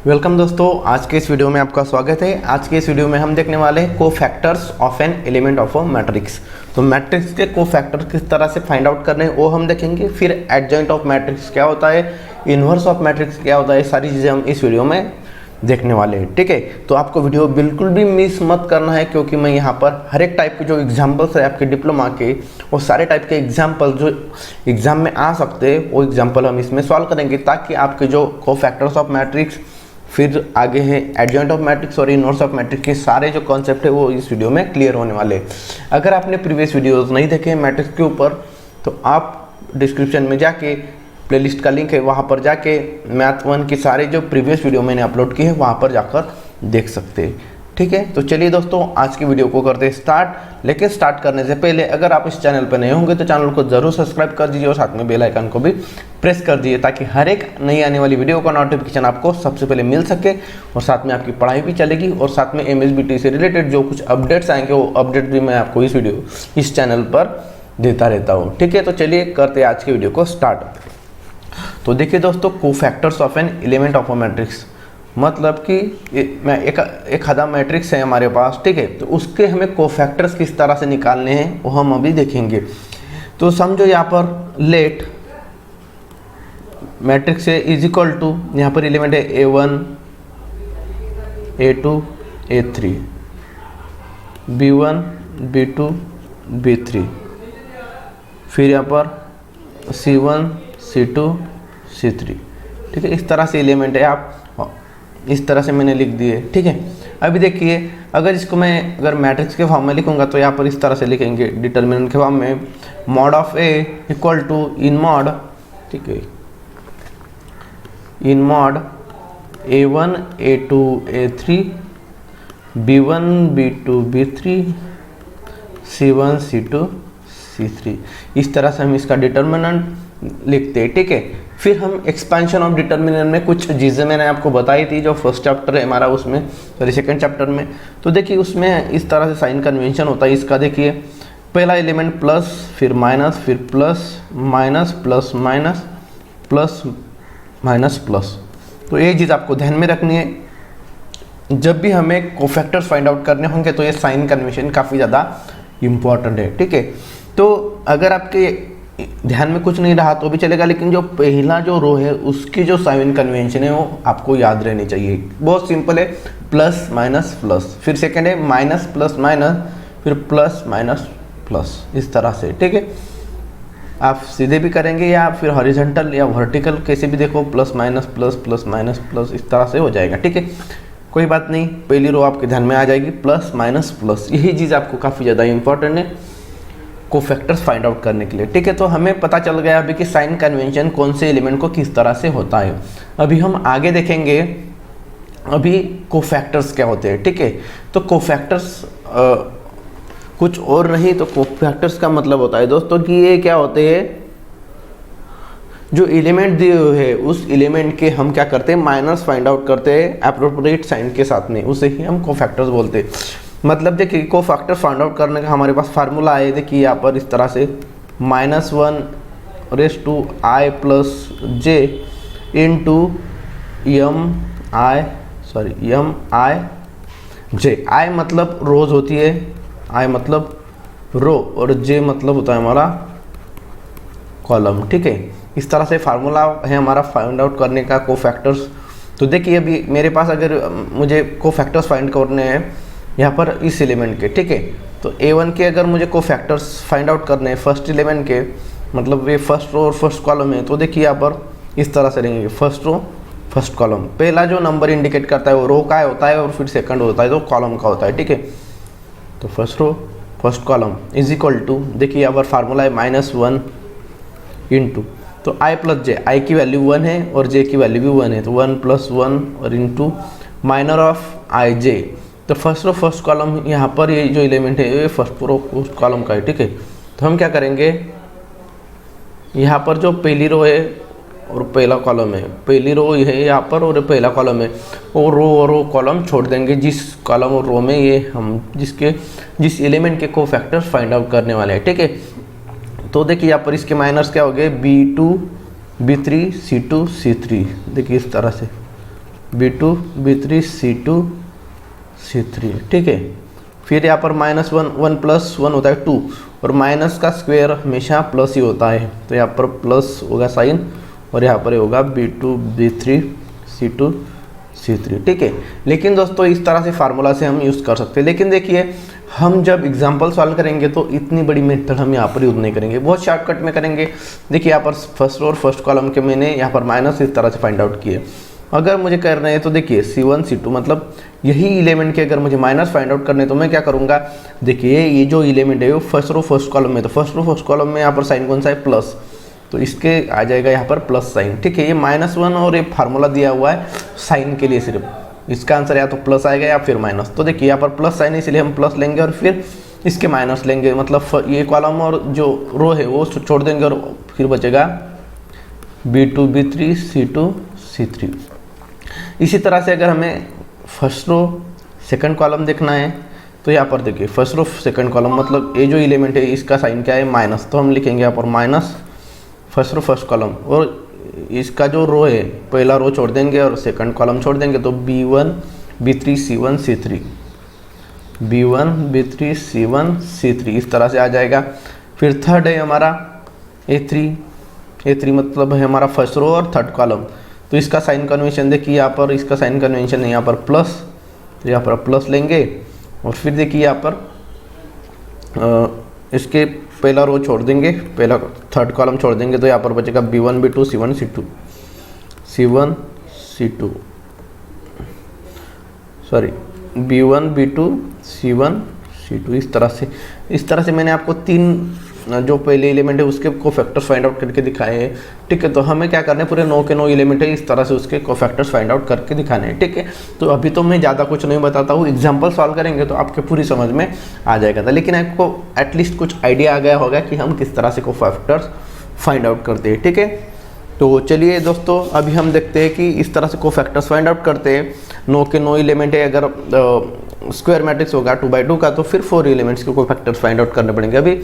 Welcome दोस्तों, आज के इस वीडियो में आपका स्वागत है। आज के इस वीडियो में हम देखने वाले हैं cofactors of an element of a matrix. तो मैट्रिक्स के कोफैक्टर किस तरह से फाइंड आउट करने हैं वो हम देखेंगे। फिर एडजॉइंट ऑफ मैट्रिक्स क्या होता है, इन्वर्स ऑफ मैट्रिक्स क्या होता है, सारी चीज़ें हम इस वीडियो में देखने वाले हैं। ठीक है, तो आपको वीडियो बिल्कुल भी मिस मत करना है, क्योंकि मैं यहाँ पर हर एक टाइप के जो एग्जाम्पल्स है आपके डिप्लोमा के, वो सारे टाइप के एग्जाम्पल जो एग्जाम में आ सकते हैं वो एग्जाम्पल हम इसमें सॉल्व करेंगे, ताकि आपके जो कोफैक्टर्स ऑफ मैट्रिक्स, फिर आगे है एडजॉइंट ऑफ मैट्रिक्स और इनवर्स ऑफ मैट्रिक्स के सारे जो कॉन्सेप्ट है वो इस वीडियो में क्लियर होने वाले हैं। अगर आपने प्रीवियस वीडियोस नहीं देखे मैट्रिक्स के ऊपर, तो आप डिस्क्रिप्शन में जाके प्लेलिस्ट का लिंक है, वहाँ पर जाके मैथ 1 के सारे जो प्रीवियस वीडियो मैंने अपलोड किए हैं वहाँ पर जाकर देख सकते हैं। ठीक है, तो चलिए दोस्तों आज की वीडियो को करते हैं स्टार्ट। लेकिन स्टार्ट करने से पहले अगर आप इस चैनल पर नए होंगे तो चैनल को जरूर सब्सक्राइब कर दीजिए और साथ में बेल आइकन को भी प्रेस कर दीजिए, ताकि हर एक नई आने वाली वीडियो का नोटिफिकेशन आपको सबसे पहले मिल सके और साथ में आपकी पढ़ाई भी चलेगी और साथ में MSBT से रिलेटेड जो कुछ अपडेट्स आएंगे वो अपडेट भी मैं आपको इस चैनल पर देता रहता हूँ। ठीक है, तो चलिए करते हैं आज की वीडियो को स्टार्ट। तो देखिए दोस्तों, cofactors of an element of a matrix मतलब कि मैं एक आधा मैट्रिक्स है हमारे पास। ठीक है, तो उसके हमें कोफैक्टर्स किस तरह से निकालने हैं वो हम अभी देखेंगे। तो समझो यहाँ पर लेट मैट्रिक्स है इज इक्वल टू, यहाँ पर एलिमेंट है A1 A2 A3 B1 B2 B3, फिर यहाँ पर C1 C2 C3। ठीक है, इस तरह से एलिमेंट है, आप इस तरह से मैंने लिख दिए। ठीक है, अभी देखिए अगर इसको मैं अगर मैट्रिक्स के फॉर्म में लिखूंगा तो यहाँ पर इस तरह से लिखेंगे डिटर्मिनेंट के फॉर्म में, mod of A equal to इन मॉड, ठीक है, इन mod A1 A2 A3 B1 B2 B3 C1 C2 C3। इस तरह से हम इसका डिटर्मिनेंट लिखते हैं। ठीक है, फिर हम एक्सपेंशन ऑफ डिटर्मिनेंट में कुछ चीज़ें मैंने आपको बताई थी जो फर्स्ट चैप्टर है हमारा, उसमें सॉरी सेकंड चैप्टर में। तो देखिए उसमें इस तरह से साइन कन्वेंशन होता है इसका। देखिए पहला एलिमेंट प्लस, फिर माइनस, फिर plus minus plus minus plus minus plus. तो ये चीज़ आपको ध्यान में रखनी है, जब भी हमें कोफैक्टर्स फाइंड आउट करने होंगे तो ये साइन कन्वेंशन काफ़ी ज़्यादा इम्पॉर्टेंट है। ठीक है, तो अगर आपके ध्यान में कुछ नहीं रहा तो भी चलेगा, लेकिन जो पहला जो रो है उसकी जो साइन कन्वेंशन है वो आपको याद रहनी चाहिए। बहुत सिंपल है, प्लस माइनस प्लस, फिर सेकंड है माइनस प्लस माइनस, फिर प्लस माइनस प्लस, इस तरह से। ठीक है, आप सीधे भी करेंगे या फिर हॉरिजॉन्टल या वर्टिकल कैसे भी देखो, plus minus plus plus minus plus, इस तरह से हो जाएगा। ठीक है, कोई बात नहीं, पहली रो आपके ध्यान में आ जाएगी, प्लस माइनस प्लस। यही चीज़ आपको काफ़ी ज़्यादा इंपॉर्टेंट है कोफैक्टर्स फाइंड आउट करने के लिए। ठीक है, तो हमें पता चल गया अभी कि साइन कन्वेंशन कौन से एलिमेंट को किस तरह से होता है। अभी हम आगे देखेंगे अभी कोफैक्टर्स क्या होते हैं। ठीक है, तो कोफैक्टर्स कुछ और नहीं, तो कोफैक्टर्स का मतलब होता है दोस्तों कि ये क्या होते हैं, जो एलिमेंट दिए हुए हैं उस एलिमेंट के हम क्या करते हैं, माइनस फाइंड आउट करते हैं एप्रोप्रिएट साइन के साथ में, उसे ही हम कोफैक्टर्स बोलते हैं। मतलब देखिए कोफैक्टर फाइंड आउट करने का हमारे पास फार्मूला है, देखिए यहाँ पर इस तरह से -1 raise to I plus J into M I J। I मतलब रोज होती है, I मतलब रो और J मतलब होता है हमारा कॉलम। ठीक है, इस तरह से फार्मूला है हमारा फाइंड आउट करने का कोफैक्टर्स। तो देखिए अभी मेरे पास अगर मुझे कोफैक्टर्स फाइंड करने हैं यहाँ पर इस एलिमेंट के, ठीक है, तो A1 के अगर मुझे कोफैक्टर्स फाइंड आउट करने हैं फर्स्ट एलिमेंट के, मतलब ये फर्स्ट रो और फर्स्ट कॉलम है, तो देखिए यहाँ पर इस तरह से रहेंगे, फर्स्ट रो फर्स्ट कॉलम। पहला जो नंबर इंडिकेट करता है वो रो का होता है और फिर सेकंड होता है तो कॉलम का होता है। ठीक है, तो first row first column is equal to, देखिए यहाँ पर फार्मूला है -1 इंटू, तो I प्लस J, I की वैल्यू 1 है और J की वैल्यू भी 1 है, तो 1 + 1 और इंटू माइनर ऑफ IJ। तो फर्स्ट रो फर्स्ट कॉलम यहाँ पर ये जो एलिमेंट है ये फर्स्ट रो फर्स्ट कॉलम का है। ठीक है, तो हम क्या करेंगे, यहाँ पर जो पहली रो है और पहला कॉलम है, पहली रो है यहाँ पर और पहला कॉलम है, और रो कॉलम छोड़ देंगे जिस कॉलम और रो में ये हम जिस एलिमेंट के कोफैक्टर्स फाइंड आउट करने वाले हैं। ठीक है, तो देखिए यहाँ पर इसके माइनस क्या हो गए, B2 B3 C2 C3, देखिए इस तरह से B2 B3 C2 C3, ठीक है। फिर यहाँ पर -1 1 + 1 होता है 2, और माइनस का स्क्वायर हमेशा प्लस ही होता है, तो यहाँ पर प्लस होगा साइन, और यहाँ पर होगा B2 B3 C2 C3, ठीक है। लेकिन दोस्तों इस तरह से फार्मूला से हम यूज़ कर सकते हैं, लेकिन देखिए हम जब एग्जांपल सॉल्व करेंगे तो इतनी बड़ी मेथड हम यहाँ पर यूज़ नहीं करेंगे, बहुत शॉर्टकट में करेंगे। देखिए यहाँ पर फर्स्ट रो और फर्स्ट कॉलम के मैंने यहाँ पर माइनस इस तरह से फाइंड आउट किए। अगर मुझे करना है तो देखिए C1 C2 मतलब यही एलिमेंट के अगर मुझे माइनस फाइंड आउट करने तो मैं क्या करूँगा, देखिए ये जो एलिमेंट है वो फर्स्ट रो फर्स्ट कॉलम में, तो फर्स्ट रो फर्स्ट कॉलम में यहाँ पर साइन कौन सा है, प्लस, तो इसके आ जाएगा यहाँ पर प्लस साइन, ठीक है। ये -1 और ये फार्मूला दिया हुआ है साइन के लिए, सिर्फ इसका आंसर या तो प्लस आएगा या फिर माइनस। तो देखिए यहाँ पर प्लस साइन है इसलिए हम प्लस लेंगे और फिर इसके माइनस लेंगे, मतलब ये कॉलम और जो रो है वो छोड़ देंगे और फिर बचेगा B2 B3 C2 C3। इसी तरह से अगर हमें फर्स्ट रो सेकंड कॉलम देखना है तो यहाँ पर देखिए फर्स्ट रो सेकंड कॉलम मतलब ये जो एलिमेंट है इसका साइन क्या है, माइनस, तो हम लिखेंगे यहाँ पर minus first row first column, और इसका जो रो है पहला रो छोड़ देंगे और सेकंड कॉलम छोड़ देंगे, तो B1 B3 C1 C3 B1 B3 C1 C3 इस तरह से आ जाएगा। फिर थर्ड है हमारा A3 मतलब है हमारा फर्स्ट रो और थर्ड कॉलम, तो इसका साइन कन्वेंशन देखिए यहाँ पर, इसका साइन कन्वेंशन है यहाँ पर प्लस, तो यहाँ पर प्लस लेंगे और फिर देखिए यहाँ पर इसके पहला रो छोड़ देंगे, पहला थर्ड कॉलम छोड़ देंगे, तो यहाँ पर बचेगा B1 B2 C1 C2 C1 C2 sorry B1 B2 C1 C2 इस तरह से मैंने आपको तीन जो पहले एलिमेंट है उसके कोफैक्टर्स फाइंड आउट करके दिखाए हैं, ठीक है। तो हमें क्या करना है, पूरे 9 के 9 एलिमेंट है इस तरह से उसके कोफैक्टर्स फाइंड आउट करके दिखाने हैं, ठीक है। तो अभी तो मैं ज़्यादा कुछ नहीं बताता हूँ, एग्जांपल सॉल्व करेंगे तो आपके पूरी समझ में आ जाएगा था, लेकिन आपको एटलीस्ट कुछ आइडिया आ गया होगा कि हम किस तरह से कोफैक्टर्स फाइंड आउट करते हैं, ठीक है। तो चलिए दोस्तों अभी हम देखते हैं कि इस तरह से कोफैक्टर्स फाइंड आउट करते हैं। 9 के 9 एलिमेंट है, अगर स्क्वायर मैट्रिक्स होगा 2/2 का तो फिर 4 एलिमेंट्स के कोफैक्टर्स फाइंड आउट करने पड़ेंगे। अभी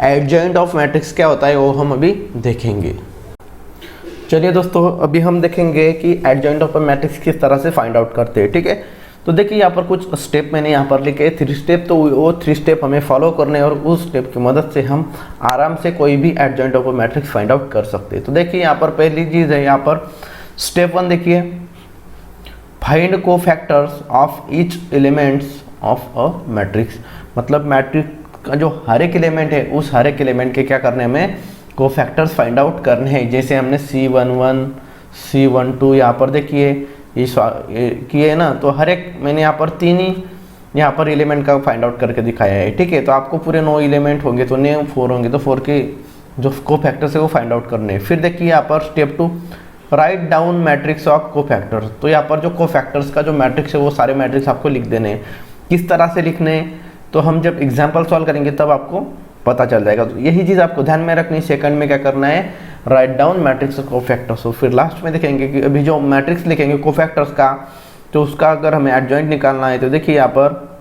एडजॉइंट ऑफ मैट्रिक्स क्या होता है वो हम अभी देखेंगे। चलिए दोस्तों अभी हम देखेंगे कि एडजॉइंट ऑफ मैट्रिक्स किस तरह से फाइंड आउट करते हैं, ठीक है। तो देखिए यहाँ पर कुछ स्टेप मैंने यहाँ पर लिखे 3 स्टेप, तो वो 3 स्टेप हमें फॉलो करने और उस स्टेप की मदद से हम आराम से कोई भी adjoint of matrix find out कर सकते हैं। तो देखिए यहाँ पर पहली चीज़ है, यहाँ पर स्टेप 1 देखिए, find cofactors of each elements of a matrix, मतलब मैट्रिक्स का जो हर एक एलिमेंट है उस हर एक एलिमेंट के क्या करने हमें कोफैक्टर्स फाइंड आउट करने हैं। जैसे हमने C11 C12 यहाँ पर देखिए ये किए ना, तो हर एक मैंने यहाँ पर 3 ही यहाँ पर एलिमेंट का फाइंड आउट करके दिखाया है, ठीक है। तो आपको पूरे 9 एलिमेंट होंगे तो 4 होंगे, तो 4 के जो कोफैक्टर्स है वो फाइंड आउट करने हैं। फिर देखिए यहाँ पर step 2, write down matrix of cofactors, तो यहाँ पर जो कोफैक्टर्स का जो मैट्रिक्स है वो सारे मैट्रिक्स आपको लिख देने हैं। किस तरह से लिखने हैं तो हम जब एग्जाम्पल सॉल्व करेंगे तब आपको पता चल जाएगा। तो यही चीज़ आपको ध्यान में रखनी, सेकंड में क्या करना है, राइट डाउन मैट्रिक्स कोफैक्टर्स। तो फिर लास्ट में देखेंगे कि अभी जो मैट्रिक्स लिखेंगे कोफैक्टर्स का, तो उसका अगर हमें एडजॉइंट निकालना है तो देखिए यहाँ पर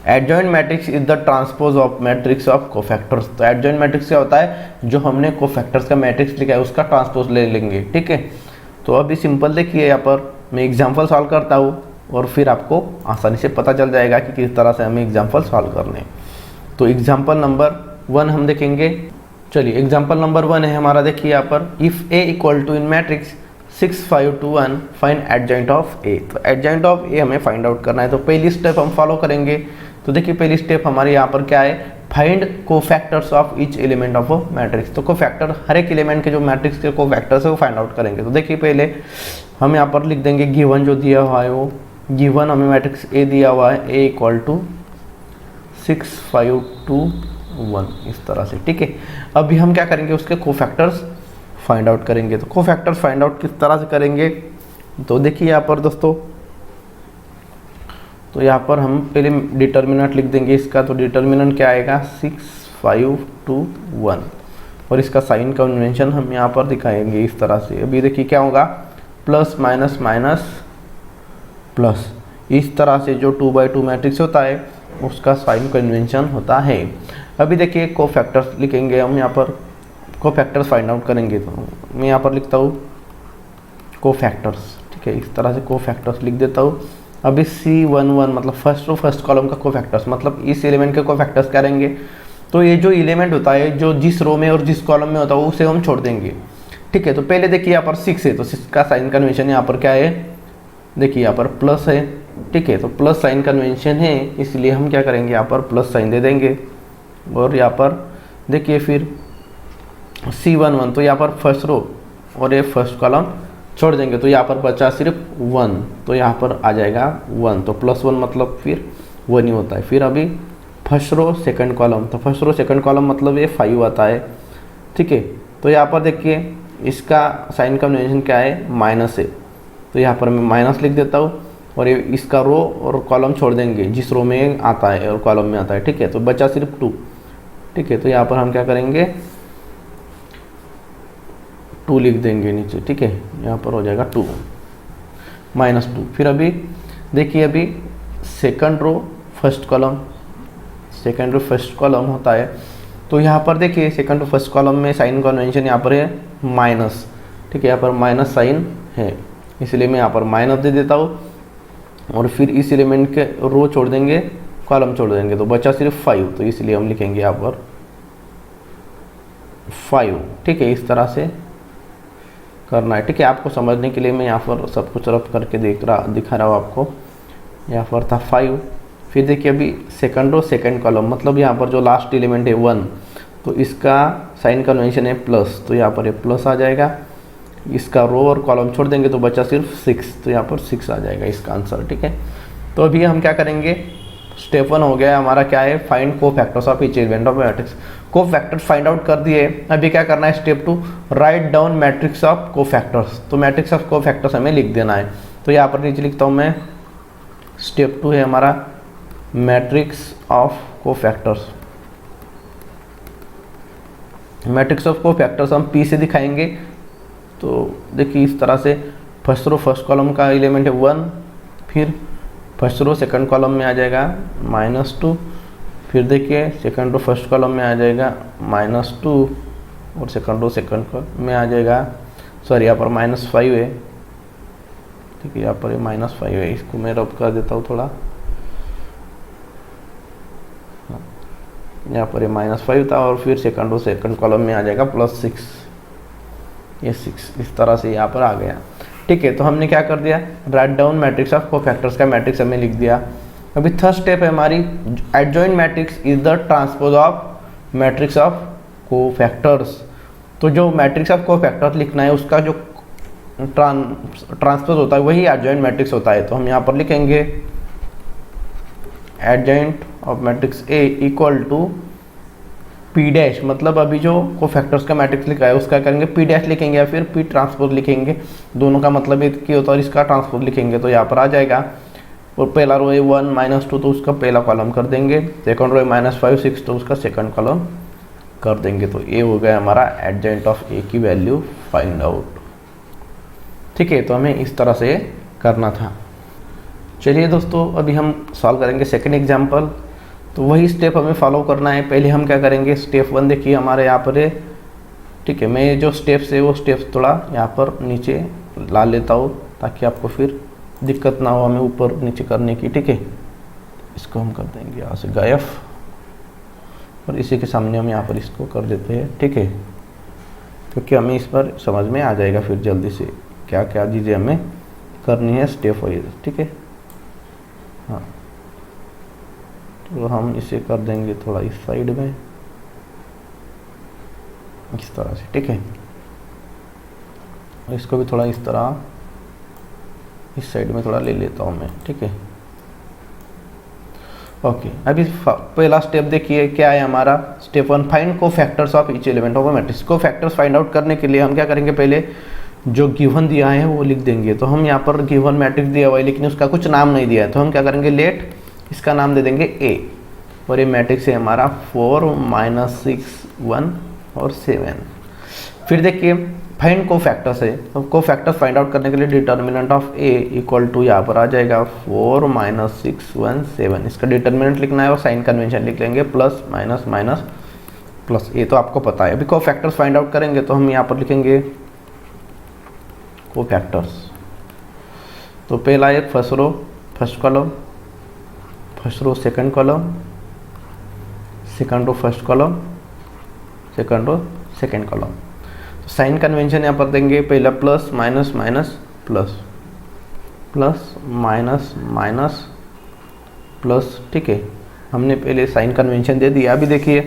adjoint matrix is the transpose of matrix of cofactors. तो एडजॉइंट मैट्रिक्स क्या होता है, जो हमने कोफैक्टर्स का मैट्रिक्स लिखा है उसका ट्रांसपोज ले लेंगे, ठीक है। तो अभी सिंपल देखिए यहाँ पर मैं एग्जाम्पल सॉल्व करता हूँ और फिर आपको आसानी से पता चल जाएगा कि किस तरह से हमें एग्जाम्पल सॉल्व करने हैं। तो एग्जाम्पल नंबर 1 हम देखेंगे। चलिए एग्जाम्पल नंबर 1 है हमारा, देखिए यहाँ पर if A equal to in matrix 6 5 2 1 find adjoint of A. तो एडजॉइंट ऑफ ए हमें फाइंड आउट करना है, तो पहली स्टेप हम फॉलो करेंगे। तो देखिए पहली स्टेप हमारे यहाँ पर क्या है, find cofactors of each element of a matrix. तो कोफैक्टर हर एक एलिमेंट के जो मैट्रिक्स के कोफैक्टर्स है वो फाइंड आउट करेंगे। तो देखिए पहले हम यहाँ पर लिख देंगे गिवन जो दिया हुआ है वो गिवन हमें मैट्रिक्स ए दिया हुआ है, ए इक्वल टू 6 5 2 1 इस तरह से, ठीक है। अभी हम क्या करेंगे, उसके कोफैक्टर्स फाइंड आउट करेंगे। तो कोफैक्टर्स फाइंड आउट किस तरह से करेंगे, तो देखिए यहाँ पर दोस्तों, तो यहाँ पर हम पहले डिटर्मिनेंट लिख देंगे इसका। तो डिटर्मिनेंट क्या आएगा, 6 5 2 1, और इसका साइन कन्वेंशन हम यहाँ पर दिखाएंगे इस तरह से। अभी देखिए क्या होगा, प्लस माइनस माइनस प्लस, इस तरह से जो 2/2 मैट्रिक्स होता है उसका साइन कन्वेंशन होता है। अभी देखिए कोफैक्टर्स लिखेंगे हम यहाँ पर, कोफैक्टर्स फाइंड आउट करेंगे। तो मैं यहाँ पर लिखता हूँ कोफैक्टर्स, ठीक है। इस तरह से कोफैक्टर्स लिख देता हूँ। अभी C11 मतलब फर्स्ट रो फर्स्ट कॉलम का कोफैक्टर्स, मतलब इस एलिमेंट के कोफैक्टर्स क्या रहेंगे, तो ये जो एलिमेंट होता है जो जिस रो में और जिस कॉलम में होता है उसे हम छोड़ देंगे, ठीक है। तो पहले देखिए यहाँ पर 6 है, तो 6 का साइन कन्वेंशन यहाँ पर क्या है, देखिए यहाँ पर प्लस है, ठीक है। तो प्लस साइन कन्वेंशन है, इसलिए हम क्या करेंगे, यहाँ पर प्लस साइन दे देंगे। और यहाँ पर देखिए फिर C11, तो यहाँ पर फर्स्ट रो और ये फर्स्ट कॉलम छोड़ देंगे, तो यहाँ पर बचा सिर्फ 1, तो यहाँ पर आ जाएगा 1, तो +1 मतलब फिर 1 ही होता है। फिर अभी फर्स्ट रो सेकंड कॉलम, तो फर्स्ट रो सेकंड कॉलम मतलब ये 5 आता है, ठीक है। तो यहाँ पर देखिए इसका साइन कन्वेंशन क्या है, माइनस है, तो यहाँ पर मैं माइनस लिख देता हूँ। और ये इसका रो और कॉलम छोड़ देंगे जिस रो में आता है और कॉलम में आता है, ठीक है। तो बचा सिर्फ 2, ठीक है। तो यहाँ पर हम क्या करेंगे, 2 लिख देंगे नीचे, ठीक है। यहाँ पर हो जाएगा 2 -2। फिर अभी देखिए अभी second row first column, second row first column होता है, तो यहाँ पर देखिए सेकंड रो फर्स्ट कॉलम में साइन कन्वेंशन यहाँ पर है माइनस, ठीक है। यहाँ पर माइनस साइन है, इसलिए मैं यहाँ पर माइनस दे देता हूँ। और फिर इस एलिमेंट के रो छोड़ देंगे, कॉलम छोड़ देंगे, तो बचा सिर्फ 5, तो इसलिए हम लिखेंगे यहाँ पर 5, ठीक है। इस तरह से करना है, ठीक है। आपको समझने के लिए मैं यहाँ पर सब कुछ रफ करके दिखा रहा हूँ आपको। यहाँ पर था 5, फिर देखिए अभी सेकंड रो सेकंड कॉलम, मतलब यहाँ पर जो लास्ट एलिमेंट है 1, तो इसका साइन कन्वेंशन है प्लस, तो यहाँ पर ये प्लस आ जाएगा। इसका रो और कॉलम छोड़ देंगे तो बचा सिर्फ 6, तो यहाँ पर 6 आ जाएगा इसका आंसर, ठीक है। तो अभी हम क्या करेंगे, स्टेप 1 हो गया हमारा, क्या है, find cofactors of each element of matrix. Cofactors find out कर दिए, अभी क्या करना है, step 2 write down matrix of cofactors. तो मैट्रिक्स ऑफ कोफैक्टर्स हमें लिख देना है, तो यहाँ पर नीचे लिखता हूँ मैं, स्टेप 2 है हमारा matrix of cofactors. Matrix of cofactors हम P से दिखाएंगे, तो देखिए इस तरह से फर्स्ट रो फर्स्ट कॉलम का एलिमेंट है 1, फिर फर्स्ट रो सेकंड कॉलम में आ जाएगा -2, फिर देखिए सेकंड रो फर्स्ट कॉलम में आ जाएगा -2, और सेकंड रो सेकंड कॉलम में आ जाएगा, सॉरी यहाँ पर -5 है, ठीक है। यहाँ पर -5 है, इसको मैं रब कर देता हूँ थोड़ा, यहाँ पर -5 था, और फिर सेकंड रो सेकंड कॉलम में आ जाएगा +6, ये 6 इस तरह से यहाँ पर आ गया, ठीक है। तो हमने क्या कर दिया, write down matrix of cofactors का मैट्रिक्स हमने लिख दिया। अभी थर्ड स्टेप है हमारी, adjoint matrix is the transpose of matrix of cofactors. तो जो मैट्रिक्स ऑफ कोफैक्टर्स लिखना है उसका जो ट्रांसपोज होता है वही एडजॉइंट मैट्रिक्स होता है। तो हम यहाँ पर लिखेंगे adjoint of matrix A equal to P dash, मतलब अभी जो कोफैक्टर्स का मैट्रिक्स लिखा है उसका करेंगे P डैश लिखेंगे या फिर P ट्रांसपोज लिखेंगे, दोनों का मतलब एक ही होता है, और इसका ट्रांसपोज लिखेंगे तो यहाँ पर आ जाएगा। और पहला रो है 1 -2, तो उसका पहला कॉलम कर देंगे, सेकंड रो है -5 6, तो उसका सेकंड कॉलम कर देंगे। तो ये हो गया हमारा एडजॉइंट ऑफ ए की वैल्यू फाइंड आउट, ठीक है। तो हमें इस तरह से करना था। चलिए दोस्तों अभी हम सॉल्व करेंगे सेकंड एग्जाम्पल, तो वही स्टेप हमें फॉलो करना है। पहले हम क्या करेंगे, स्टेप 1 देखिए हमारे यहाँ पर है, ठीक है। मैं जो स्टेप्स है वो स्टेप्स थोड़ा यहाँ पर नीचे ला लेता हूँ ताकि आपको फिर दिक्कत ना हो हमें ऊपर नीचे करने की, ठीक है। इसको हम कर देंगे यहाँ से गायब, और इसी के सामने हम यहाँ पर इसको कर देते हैं, ठीक है, क्योंकि हमें इस पर समझ में आ जाएगा फिर जल्दी से क्या क्या चीज़ें हमें करनी है स्टेप वाइज, ठीक है। हाँ, तो हम इसे कर देंगे थोड़ा इस साइड में, इस तरह से, ठीक है। और इसको भी थोड़ा इस तरह इस साइड में थोड़ा ले लेता हूँ मैं, ठीक है। ओके, अभी पहला स्टेप देखिए क्या है हमारा, step 1 find cofactors of each element of a matrix. Cofactors find out करने के लिए हम क्या करेंगे, पहले जो गिवन दिया है वो लिख देंगे। तो हम यहाँ पर गिवन मैट्रिक्स दिया हुआ है लेकिन उसका कुछ नाम नहीं दिया है, तो हम क्या करेंगे, लेट इसका नाम दे देंगे ए, और ये मैट्रिक्स है हमारा 4 -6 1 और 7। फिर देखिए फाइंड कोफैक्टर्स है, तो कोफैक्टर्स फाइंड आउट करने के लिए determinant of A equal to यहाँ पर आ जाएगा 4 -6 1 7। इसका डिटर्मिनेंट लिखना है और साइन कन्वेंशन लिख लेंगे प्लस माइनस माइनस प्लस, ये तो आपको पता है। अभी कोफैक्टर्स फाइंड आउट करेंगे तो हम यहाँ पर लिखेंगे कोफैक्टर्स, तो पहला एक first row first column, first row second column, second row first column, second row second column. तो साइन कन्वेंशन यहाँ पर देंगे, पहला plus minus minus plus, plus minus minus plus. ठीक है, हमने पहले साइन कन्वेंशन दे दिया। अभी देखिए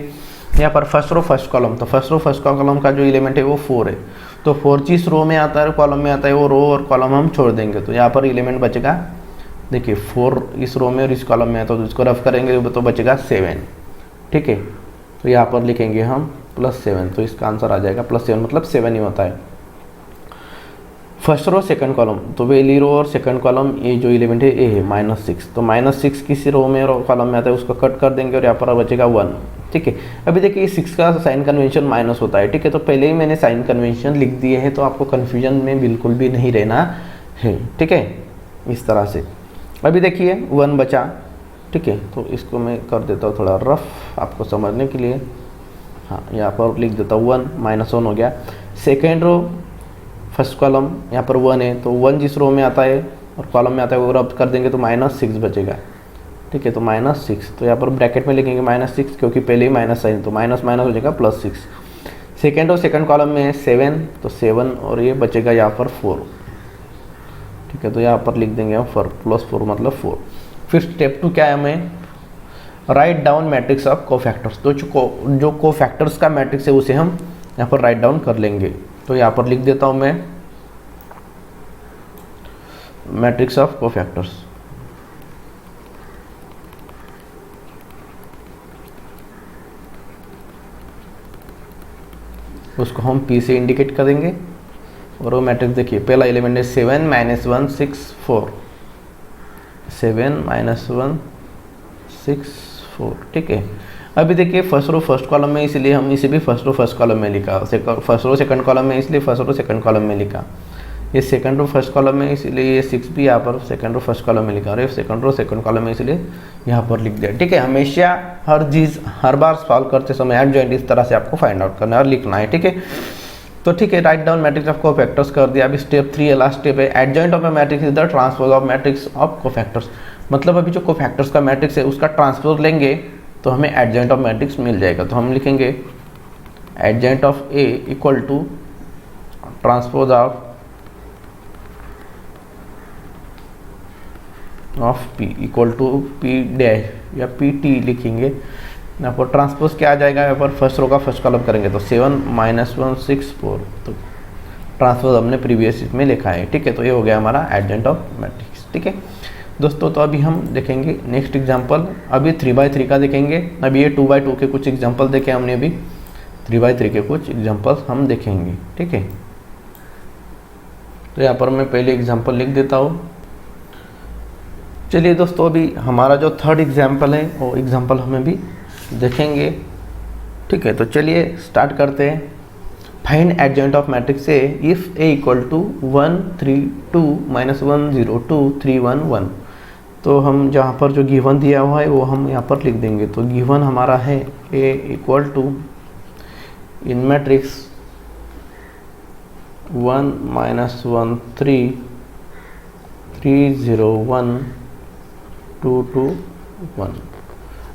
यहाँ पर फर्स्ट रो फर्स्ट कॉलम, तो फर्स्ट रो फर्स्ट कॉलम का जो एलिमेंट है वो 4 है, तो 4 जिस रो में आता है कॉलम में आता है वो रो और कॉलम हम छोड़ देंगे, तो यहाँ पर एलिमेंट बचेगा, देखिए 4 इस रो में और इस कॉलम में है, तो इसको रफ करेंगे तो बचेगा 7। ठीक है, तो यहाँ पर लिखेंगे हम +7, तो इसका आंसर आ जाएगा +7, मतलब 7 ही होता है। फर्स्ट रो सेकंड कॉलम, तो पहली रो और सेकंड कॉलम ये जो एलिमेंट है ए है -6, तो -6 किसी रो में और कॉलम में आता है उसको कट कर देंगे और यहाँ पर बचेगा 1। ठीक है, अभी देखिए 6 का साइन कन्वेंशन माइनस होता है। ठीक है, तो पहले ही मैंने साइन कन्वेंशन लिख दिए हैं, तो आपको कन्फ्यूजन में बिल्कुल भी नहीं रहना है। ठीक है, इस तरह से। अभी देखिए 1 बचा। ठीक है, तो इसको मैं कर देता हूँ थोड़ा रफ आपको समझने के लिए। हाँ, यहाँ पर लिख देता हूँ 1 -1 हो गया। सेकेंड रो फर्स्ट कॉलम यहाँ पर 1 है, तो 1 जिस रो में आता है और कॉलम में आता है वो रब कर देंगे तो -6 बचेगा। ठीक है, तो -6, तो यहाँ पर ब्रैकेट में लिखेंगे -6 क्योंकि पहले ही माइनस साइन, तो माइनस माइनस हो जाएगा +6। सेकेंड और सेकंड कॉलम में 7, तो 7 और ये बचेगा यहाँ पर 4। ठीक है, तो यहाँ पर लिख देंगे हम +4 मतलब 4। फिर स्टेप 2 क्या है, हमें write down matrix of cofactors, तो जो कोफैक्टर्स का मैट्रिक्स है उसे हम यहाँ पर राइट डाउन कर लेंगे। तो यहाँ पर लिख देता हूँ मैं मैट्रिक्स ऑफ कोफैक्टर्स। उसको हम P से इंडिकेट करेंगे और वो मैट्रिक्स देखिए, पहला एलिमेंट है 7 -1 6 4, 7 -1 6 4। ठीक है, अभी देखिए फर्स्ट रो फर्स्ट कॉलम में, इसलिए हम इसे भी फर्स्ट रो फर्स्ट कॉलम में लिखा, फर्स्ट रो सेकंड कॉलम में इसलिए फर्स्ट रो सेकंड कॉलम में लिखा, ये सेकंड रो फर्स्ट कॉलम में इसलिए ये 6 भी यहाँ पर सेकंड रो फर्स्ट कॉलम में लिखा, और ये सेकंड रो सेकंड कॉलम में इसलिए यहाँ पर लिख दिया। ठीक है, हमेशा हर बार सॉल्व करते समय एडजॉइंट इस तरह से आपको फाइंड आउट करना है और लिखना है। ठीक है, तो ठीक है, write down matrix of cofactors कर दिया। अभी स्टेप 3 है, लास्ट स्टेप है, adjoint of A matrix is the transpose of matrix of cofactors. मतलब अभी जो कोफैक्टर्स का मैट्रिक्स है उसका ट्रांसपोज लेंगे तो हमें एडजॉइंट ऑफ मैट्रिक्स मिल जाएगा। तो हम लिखेंगे adjoint of A equal to transpose of P equal to P dash या पी टी लिखेंगे। यहाँ पर ट्रांसपोज क्या आ जाएगा, यहाँ पर फर्स्ट रो का फर्स्ट कॉलम करेंगे तो 7 -1 6 4, तो ट्रांसपोज हमने प्रीवियस इसमें लिखा है। ठीक है, तो ये हो गया हमारा एडजॉइंट ऑफ मैट्रिक्स। ठीक है दोस्तों, तो अभी हम देखेंगे नेक्स्ट एग्जांपल, अभी 3/3 का देखेंगे। अभी ये 2/2 के कुछ एग्जांपल देखे हमने, अभी 3/3 के कुछ एग्जांपल्स हम देखेंगे। ठीक है, तो यहाँ पर मैं पहले एग्जांपल लिख देता हूँ। चलिए दोस्तों, अभी हमारा जो थर्ड एग्जांपल है वो एग्जांपल हमें भी देखेंगे। ठीक है, तो चलिए स्टार्ट करते हैं। Find adjoint of matrix A if A equal to 1 3 2 -1 0 2 3 1 1। तो हम जहाँ पर जो गिवन दिया हुआ है वो हम यहाँ पर लिख देंगे। तो गिवन हमारा है ए इक्वल टू इन मैट्रिक्स 1 -1 3 3 0 1 2 2 1।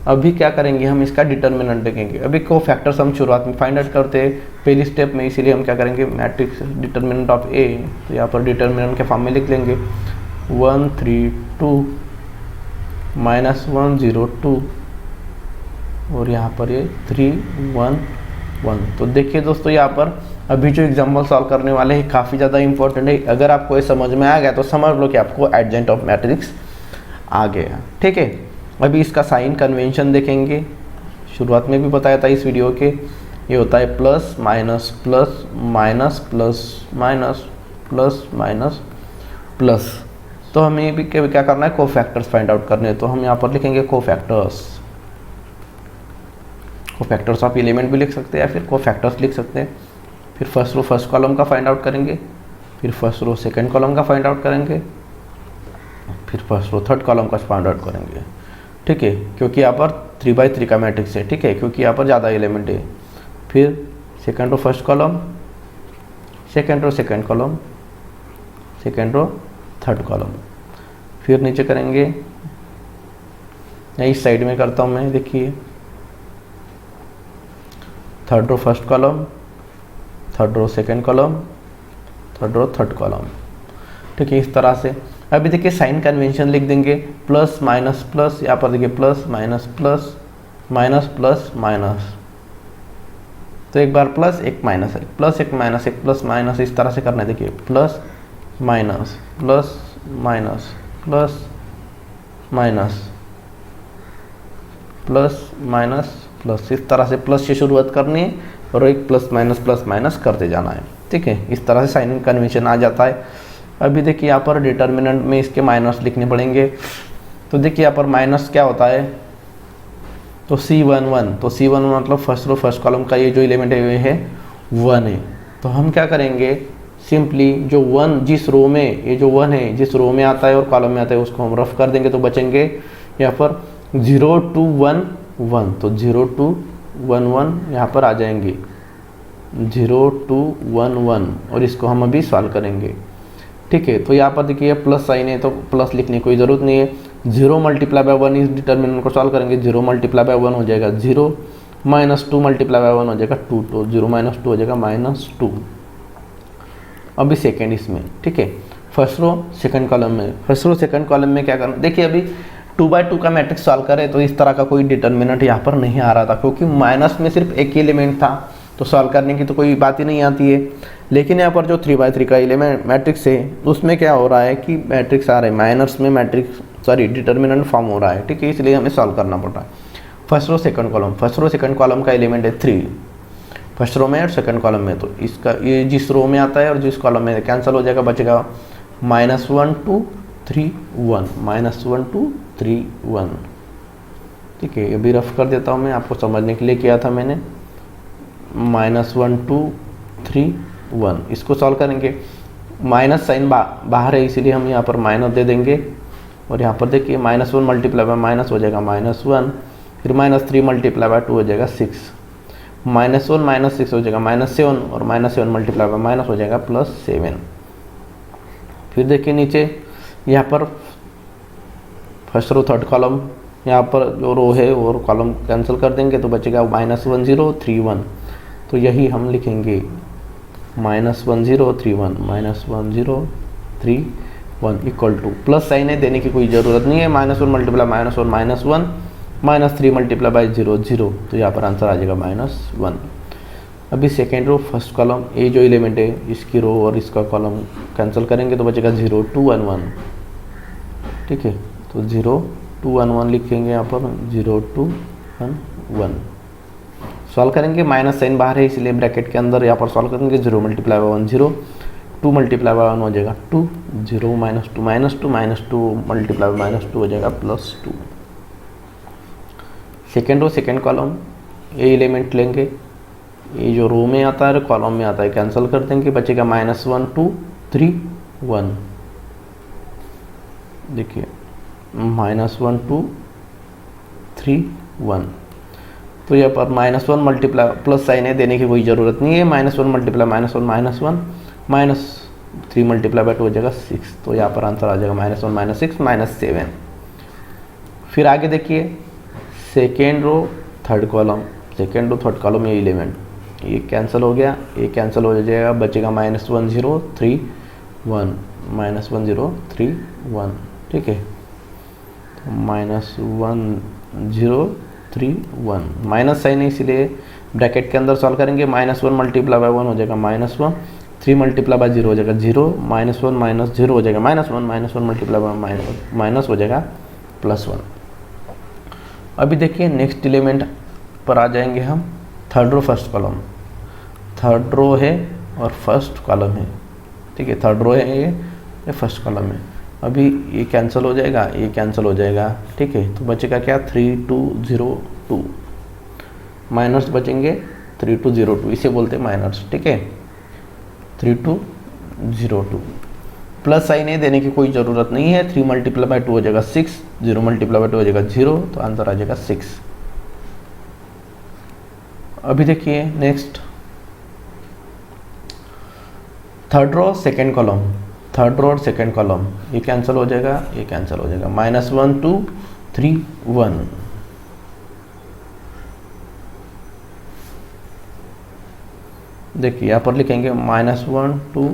अभी क्या करेंगे, हम इसका डिटर्मिनेंट देखेंगे। अभी कोफैक्टर्स हम शुरुआत में फाइंड आउट करते हैं पहली स्टेप में, इसीलिए हम क्या करेंगे मैट्रिक्स डिटर्मिनेंट ऑफ ए, तो यहाँ पर डिटर्मिनेंट के फॉर्म में लिख लेंगे 1 3 2 -1 0 2 और यहाँ पर ये 3 1 1। तो देखिए दोस्तों, यहाँ पर अभी जो एग्जाम्पल सॉल्व करने वाले हैं काफ़ी ज़्यादा इंपॉर्टेंट है। अगर आपको ये समझ में आ गया तो समझ लो कि आपको एडजॉइंट ऑफ मैट्रिक्स आ गया। ठीक है, अभी इसका साइन कन्वेंशन देखेंगे। शुरुआत में भी बताया था इस वीडियो के, ये होता है plus minus plus minus plus minus plus minus plus. तो हमें भी क्या करना है, कोफैक्टर्स फाइंड आउट करने हैं। तो हम यहाँ पर लिखेंगे कोफैक्टर्स, कोफैक्टर्स ऑफ एलिमेंट भी लिख सकते हैं या फिर कोफैक्टर्स लिख सकते हैं। फिर फर्स्ट रो फर्स्ट कॉलम का फाइंड आउट करेंगे, फिर फर्स्ट रो सेकंड कॉलम का फाइंड आउट करेंगे, फिर फर्स्ट रो थर्ड कॉलम का फाइंड आउट करेंगे। ठीक है, क्योंकि यहाँ पर 3/3 का मैट्रिक्स है। ठीक है, क्योंकि यहाँ पर ज़्यादा एलिमेंट है। फिर second row first column, second row second column, second row third column. फिर नीचे करेंगे, इस साइड में करता हूँ मैं, देखिए third row first column, third row second column, third row third column, ठीक है, इस तरह से। अभी देखिए साइन कन्वेंशन लिख देंगे, प्लस माइनस प्लस, यहाँ पर देखिए plus minus plus minus plus minus, तो एक बार प्लस एक माइनस, प्लस एक माइनस एक प्लस माइनस, इस तरह से करना है। देखिए plus minus plus minus plus minus plus minus plus, इस तरह से प्लस से शुरुआत करनी है और एक प्लस माइनस करते जाना है, ठीक है। इस तरह से साइन कन्वेंशन आ जाता है। अभी देखिए यहाँ पर डिटर्मिनेंट में इसके माइनस लिखने पड़ेंगे। तो देखिए यहाँ पर माइनस क्या होता है, तो C11, तो C11 मतलब फर्स्ट रो फर्स्ट कॉलम का ये जो एलिमेंट है ये है 1 है। तो हम क्या करेंगे, सिंपली जो 1 जिस रो में, ये जो 1 है जिस रो में आता है और कॉलम में आता है उसको हम रफ कर देंगे, तो बचेंगे यहाँ पर 0 2 1 1, तो 0 2 1 1 यहाँ पर आ जाएंगे 0 2 1 1, और इसको हम अभी सॉल्व करेंगे, ठीक है। तो यहाँ पर देखिए प्लस साइन है तो प्लस लिखने की कोई ज़रूरत नहीं है। 0 मल्टीप्लाई बाय 1 इस डिटर्मिनेंट को सॉल्व करेंगे, 0 मल्टीप्लाई बाय 1 हो जाएगा 0, माइनस 2 मल्टीप्लाई बाय 1 हो जाएगा 2, तो 0 माइनस 2 हो जाएगा -2। अभी सेकेंड इसमें, ठीक है, फर्स्ट रो सेकंड कॉलम में, फर्स्ट रो सेकंड कॉलम में क्या करना, देखिए अभी 2 by 2 का मैट्रिक्स सॉल्व करें तो इस तरह का कोई डिटर्मिनेंट यहाँ पर नहीं आ रहा था, क्योंकि माइनस में सिर्फ एक ही एलिमेंट था, तो सॉल्व करने की तो कोई बात ही नहीं आती है। लेकिन यहाँ पर जो 3 by 3 का एलिमेंट मैट्रिक्स है उसमें क्या हो रहा है कि मैट्रिक्स आ रहा है, माइनस में मैट्रिक्स डिटर्मिनेंट फॉर्म हो रहा है, ठीक है, इसलिए हमें सॉल्व करना पड़ रहा है। First row second column, first row second column का एलिमेंट है 3 फर्स्ट रो में और सेकंड कॉलम में, तो इसका ये जिस रो में आता है और जिस कॉलम में कैंसिल हो जाएगा, बचेगा -1 2 3 1, -1 2 3 1, ठीक है। ये भी रफ कर देता हूँ मैं आपको समझने के लिए किया था मैंने, -1 2 3 1, इसको सॉल्व करेंगे। माइनस साइन बाहर है इसीलिए हम यहाँ पर माइनस दे देंगे, और यहाँ पर देखिए -1 मल्टीप्लाई बाय माइनस हो जाएगा -1, फिर -3 मल्टीप्लाई बाय 2 हो जाएगा 6, -1 -6 हो जाएगा -7, और -7 मल्टीप्लाई बाय माइनस हो जाएगा +7। फिर देखिए नीचे यहाँ पर फर्स्ट रो थर्ड कॉलम, यहाँ पर जो रो है और कॉलम कैंसिल कर देंगे तो बचेगा -1 0 3 1, तो यही हम लिखेंगे -1 0 3 1, -1 0 3 1 इक्वल टू, प्लस साइन है देने की कोई ज़रूरत नहीं है, -1 मल्टीप्लाई -1 -1 -3 मल्टीप्लाई बाय 0 0, तो यहाँ पर आंसर आ जाएगा -1। अभी सेकेंड रो फर्स्ट कॉलम, ये जो एलिमेंट है इसकी रो और इसका कॉलम कैंसिल करेंगे तो बचेगा 0 2 1 1, ठीक है, तो 0 2 1 1 लिखेंगे यहाँ पर 0 2 1 1, सॉल्व करेंगे, माइनस साइन बाहर है इसलिए ब्रैकेट के अंदर यहाँ पर सॉल्व करेंगे, 0 मल्टीप्लाई बाय 1 0, 2 मल्टीप्लाई बाय 1 हो जाएगा 2, 0 -2 मल्टीप्लाई बाय -2 हो जाएगा +2। सेकेंड रो सेकेंड कॉलम, ये एलिमेंट लेंगे, ये जो रो में आता है कॉलम में आता है कैंसिल कर देंगे, बचेगा -1 2 3 1, देखिए -1 2 3 1, तो यहाँ पर -1 मल्टीप्लाई प्लस साइन है देने की कोई ज़रूरत नहीं है, -1 मल्टीप्लाई -1 -3 मल्टीप्लाई बाय 2 हो जाएगा 6, तो यहाँ पर आंसर आ जाएगा -1 -6 -7। फिर आगे देखिए second row third column, second row third column ये एलिमेंट, ये कैंसिल हो गया, ये कैंसिल हो जाएगा, बचेगा -1 0 3 1, -1 0 3 1, ठीक है, -1 0 3 1, माइनस साइन है इसीलिए ब्रैकेट के अंदर सॉल्व करेंगे, -1 मल्टीप्लाई बाय 1 हो जाएगा -1, 3 मल्टीप्लाई बाय 0 हो जाएगा 0, -1 0 हो जाएगा -1 मल्टीप्लाई बाय माइनस हो जाएगा +1। अभी देखिए नेक्स्ट एलिमेंट पर आ जाएंगे हम, third row first column, third row है और फर्स्ट कॉलम है, ठीक है, थर्ड रो है ये फर्स्ट कॉलम है। अभी ये कैंसिल हो जाएगा, ये कैंसिल हो जाएगा, ठीक है, तो बचेगा क्या 3 2 0 2, माइनस बचेंगे 3 2 0 2, इसे बोलते हैं माइनस, ठीक है, 3 2 0 2, प्लस साइन है देने की कोई ज़रूरत नहीं है, 3 मल्टीप्लाई बाय 2 हो जाएगा 6, 0 मल्टीप्लाई बाय 2 हो जाएगा 0, तो आंसर आ जाएगा 6। अभी देखिए next third row second column, third row और सेकेंड कॉलम, ये कैंसिल हो जाएगा, ये कैंसिल हो जाएगा। -1 2 3 1। देखिए यहाँ पर लिखेंगे -1 2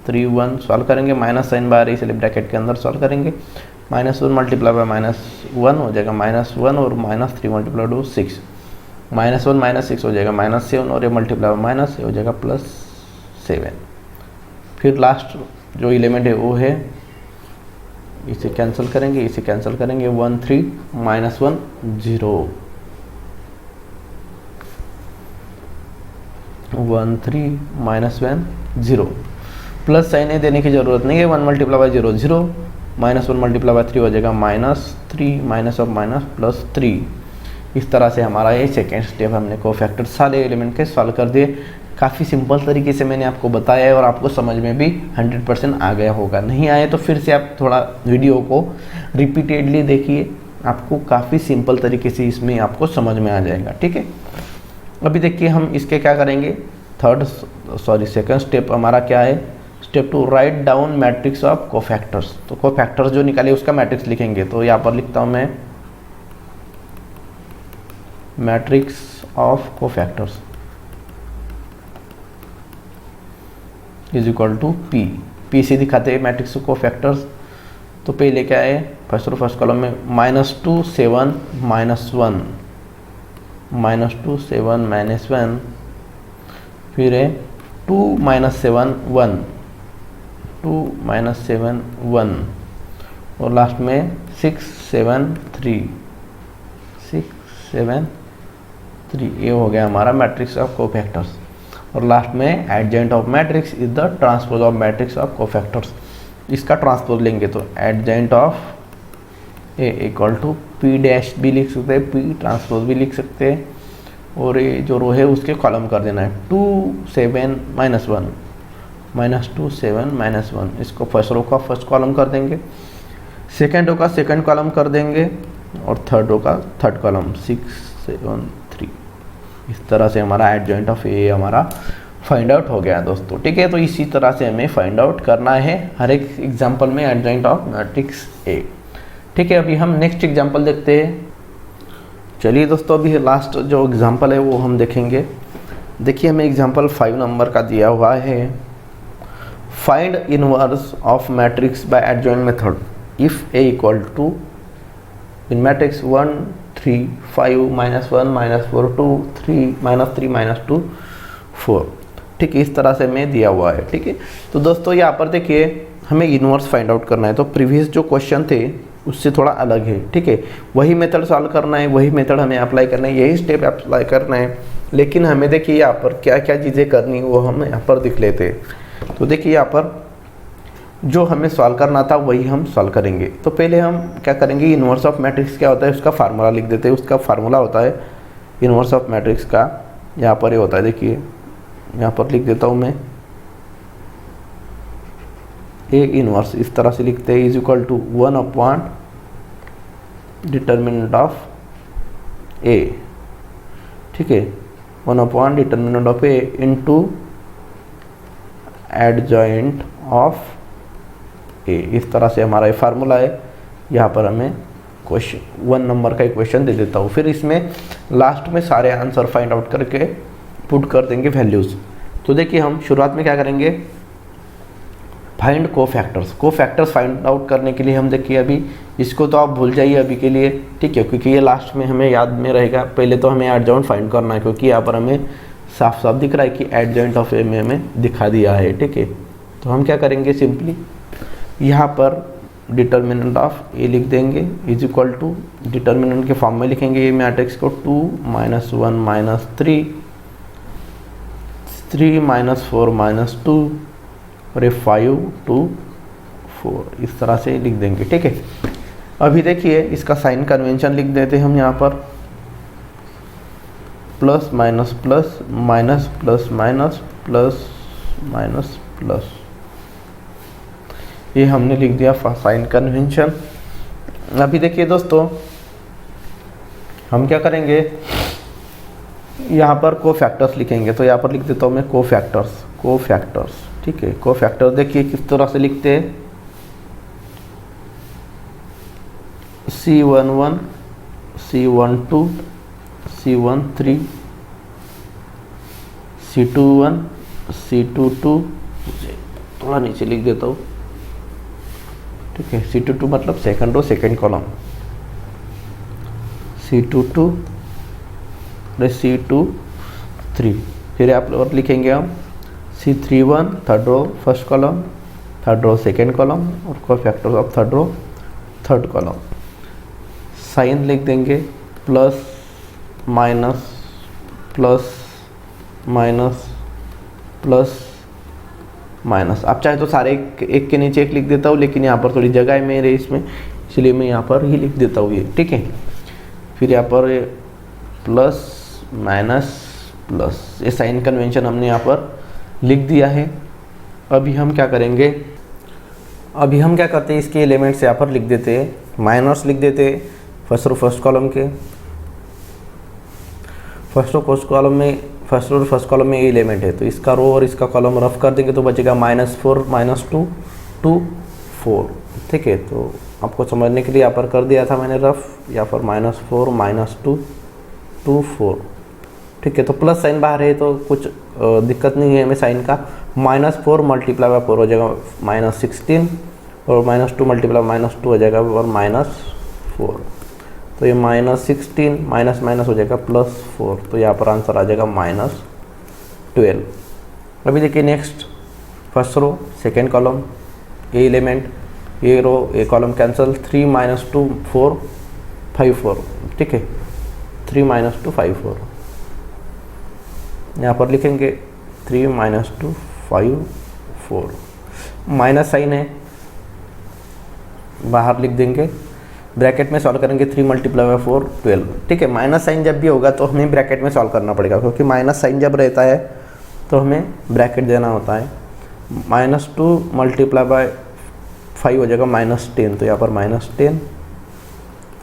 3 1, सॉल्व करेंगे, माइनस साइन बाहर है इसलिए ब्रैकेट के अंदर सॉल्व करेंगे। -1 मल्टीप्लाई बाय -1 हो जाएगा -1 और -3 मल्टीप्लाई 2 6, -1 -6 हो जाएगा -7 और ये मल्टीप्लाई बाय माइनस हो जाएगा +7। फिर लास्ट जो एलिमेंट है वो है, इसे कैंसिल करेंगे, इसे कैंसिल करेंगे, 1 3 -1 0, 1 3 -1 0। प्लस साइन है देने की ज़रूरत नहीं है, 1 मल्टीप्लाई बाय 0 0, -1 मल्टीप्लाई बाय 3 हो जाएगा -3 माइनस ऑफ माइनस +3। इस तरह से हमारा ये सेकेंड स्टेप हमने कोफैक्टर सारे एलिमेंट के सॉल्व कर दिए। काफ़ी सिंपल तरीके से मैंने आपको बताया है और आपको समझ में भी 100% आ गया होगा। नहीं आए तो फिर से आप थोड़ा वीडियो को रिपीटेडली देखिए, आपको काफ़ी सिंपल तरीके से इसमें आपको समझ में आ जाएगा। ठीक है, अभी देखिए हम इसके क्या करेंगे, सेकंड स्टेप हमारा क्या है, step 2 write down matrix of cofactors. तो कोफैक्टर्स जो निकाले उसका मैट्रिक्स लिखेंगे। तो यहाँ पर लिखता हूँ मैं matrix of cofactors is equal to P से दिखाते हैं मैट्रिक्स ऑफ कोफैक्टर्स। तो पहले क्या है, फर्स्ट कॉलम में -2 7 -1, -2 7 -1, फिर है 2 -7 1, 2 -7 1 और लास्ट में 6 7 3, 6 7 3। ये हो गया हमारा मैट्रिक्स ऑफ कोफैक्टर्स। और लास्ट में adjoint of matrix is the transpose of matrix of cofactors. इसका ट्रांसपोज लेंगे तो adjoint of A equal to P dash भी लिख सकते हैं, पी ट्रांसपोज भी लिख सकते हैं। और ये जो रो है उसके कॉलम कर देना है 2 7 -1, -2 7 -1। इसको फर्स्ट रो का फर्स्ट कॉलम कर देंगे, सेकेंड रो का सेकेंड कॉलम कर देंगे और थर्ड रो का थर्ड कॉलम 6 7 3। इस तरह से हमारा एडजॉइंट ऑफ ए हमारा फाइंड आउट हो गया दोस्तों। ठीक है, तो इसी तरह से हमें फाइंड आउट करना है हर एक एग्जांपल में एडजॉइंट ऑफ मैट्रिक्स ए। ठीक है, अभी हम नेक्स्ट एग्जांपल देखते हैं। चलिए दोस्तों, अभी लास्ट जो एग्जांपल है वो हम देखेंगे। देखिए हमें एग्जांपल 5 नंबर का दिया हुआ है, find inverse of matrix by adjoint method if A equal to in matrix 1 3 5 -1 -4 2 3 -3 -2 4। ठीक है, इस तरह से हमें दिया हुआ है। ठीक है, तो दोस्तों यहाँ पर देखिए हमें इनवर्स फाइंड आउट करना है। तो प्रीवियस जो क्वेश्चन थे उससे थोड़ा अलग है। ठीक है, वही मेथड सॉल्व करना है, वही मेथड हमें अप्लाई करना है, यही स्टेप अप्लाई करना है। लेकिन हमें देखिए यहाँ पर क्या क्या चीज़ें करनी है वो हम यहाँ पर दिख लेते हैं। तो देखिए यहाँ पर जो हमें सॉल्व करना था वही हम सॉल्व करेंगे। तो पहले हम क्या करेंगे, इनवर्स ऑफ मैट्रिक्स क्या होता है उसका फार्मूला लिख देते हैं। उसका फार्मूला होता है इनवर्स ऑफ मैट्रिक्स का, यहाँ पर ये होता है, देखिए यहाँ पर लिख देता हूँ मैं, ए इनवर्स इस तरह से लिखते हैं, is equal to 1/, determinant of A. ठीक है, 1/, determinant of A into adjoint of A. इस तरह से हमारा ये फार्मूला है। यहाँ पर हमें क्वेश्चन 1 नंबर का इक्वेशन दे देता हूँ। फिर इसमें लास्ट में सारे आंसर फाइंड आउट करके पुट कर देंगे वैल्यूज़। तो देखिए हम शुरुआत में क्या करेंगे, फाइंड कोफैक्टर्स फाइंड आउट करने के लिए हम देखिए अभी इसको तो आप भूल जाइए अभी के लिए। ठीक है, क्योंकि ये लास्ट में हमें याद में रहेगा। पहले तो हमें एडजॉइंट फाइंड करना है, क्योंकि यहाँ पर हमें साफ साफ दिख रहा है कि एडजॉइंट ऑफ ए में हमें दिखा दिया है। ठीक है, तो हम क्या करेंगे, सिंपली यहाँ पर डिटर्मिनेंट ऑफ ए लिख देंगे, इज इक्वल टू डिटर्मिनेंट के फॉर्म में लिखेंगे ये मैट्रिक्स को 2 -1 -3 3 -4 -2 और ये 5 2 4 इस तरह से लिख देंगे। ठीक है, अभी देखिए इसका साइन कन्वेंशन लिख देते हैं हम यहाँ पर, plus minus plus minus plus minus plus minus plus, ये हमने लिख दिया साइन कन्वेंशन। अभी देखिए दोस्तों हम क्या करेंगे, यहाँ पर कोफैक्टर्स लिखेंगे। तो यहाँ पर लिख देता हूँ मैं कोफैक्टर्स। ठीक है। को फैक्टर देखिए किस तरह से लिखते हैं, C11 C12 C13 C21 C22, थोड़ा नीचे लिख देता हूँ, ठीक है। C22 मतलब second row second column, C22 C23, फिर आप और लिखेंगे हम C31 third row first column, third row second column, और cofactor of third row third column. Sign लिख देंगे plus minus plus minus plus minus. आप चाहे तो सारे एक के नीचे एक लिख देता हूँ, लेकिन यहाँ पर थोड़ी जगह है मेरे इसमें, इसलिए मैं यहाँ पर ही लिख देता हूँ ये, ठीक है। फिर यहाँ पर प्लस माइनस प्लस, ये साइन कन्वेंशन हमने यहाँ पर लिख दिया है। अभी हम क्या करेंगे, अभी हम क्या करते हैं, इसके एलिमेंट्स यहाँ पर लिख देते हैं, माइनस लिख देते हैं फर्स्ट रो फर्स्ट कॉलम के, फर्स्ट रो फर्स्ट कॉलम में, फर्स्ट रो फर्स्ट कॉलम में ये एलिमेंट है, तो इसका रो और इसका कॉलम रफ कर देंगे तो बचेगा -4 -2 2 4, ठीक है। तो आपको समझने के लिए यहाँ पर कर दिया था मैंने रफ, यहाँ पर -4 -2 2 4, ठीक है। तो प्लस साइन बाहर है तो कुछ दिक्कत नहीं है हमें साइन का। -4 मल्टीप्लाई बाय 4 हो जाएगा -16, और -2 मल्टीप्लाई -2 हो जाएगा और -4, तो ये -16 माइनस माइनस हो जाएगा +4, तो यहाँ पर आंसर आ जाएगा -12। अभी देखिए next, first row second column, ये एलिमेंट, ये रो ये कॉलम कैंसिल, 3 - 2 4 5 4, ठीक है। 3 - 2 5 4, यहाँ पर लिखेंगे 3 - 2 5 4, माइनस साइन है बाहर लिख देंगे, ब्रैकेट में सॉल्व करेंगे 3 × 4 12, ठीक है। माइनस साइन जब भी होगा तो हमें ब्रैकेट में सॉल्व करना पड़ेगा, क्योंकि माइनस साइन जब रहता है तो हमें ब्रैकेट देना होता है। -2 × 5 हो जाएगा -10, तो यहाँ पर -10,